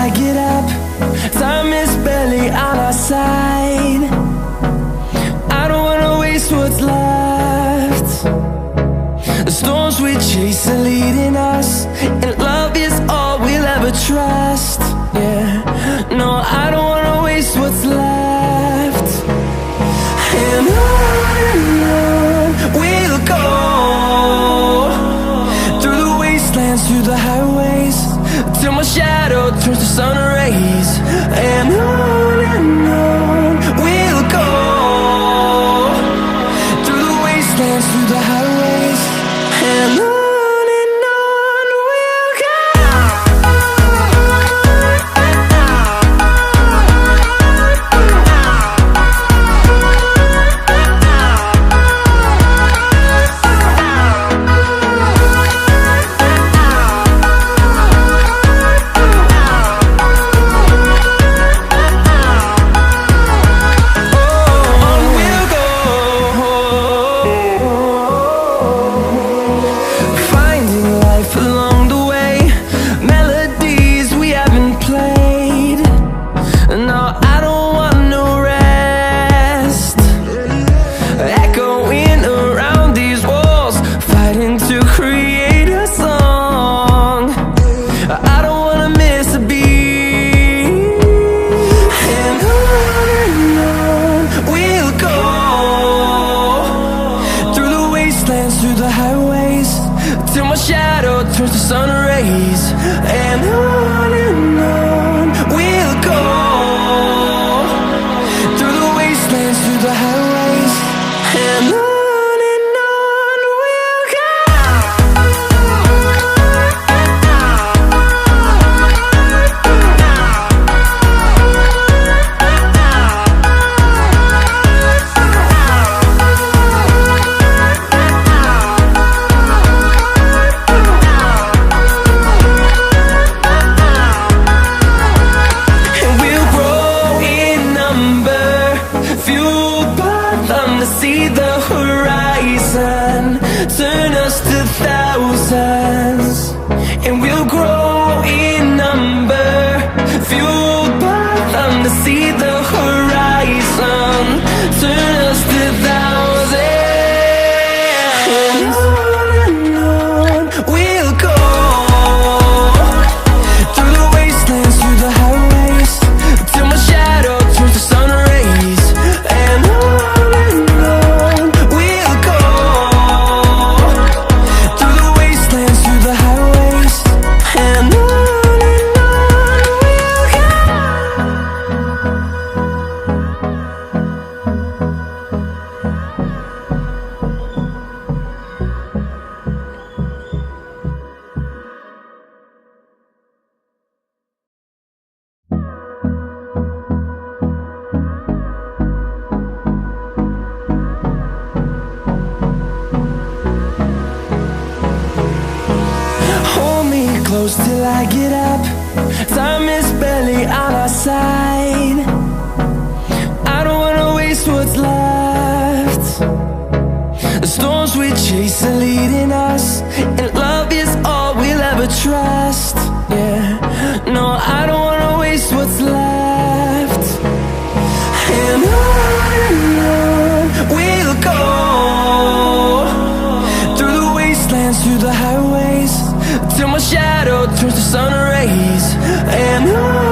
I get up. Time is barely on our side. I don't wanna waste what's left. The storms we chase are leading us, and love is all we'll ever trust. Yeah, no, I don't wanna waste what's left. And on we'll go, through the wastelands, through the highways, till my shadow turns to sun rays. And on we'll go, through the wastelands, through the highways, and on we'll go. Till I get up, time is barely on our side. I don't wanna waste what's left. The storms we chase are leading us, and love is all we'll ever trust. Yeah, no, I don't wanna waste what's left. And on we'll go, through the wastelands, through the highways, till my shadow turns to sun rays. And on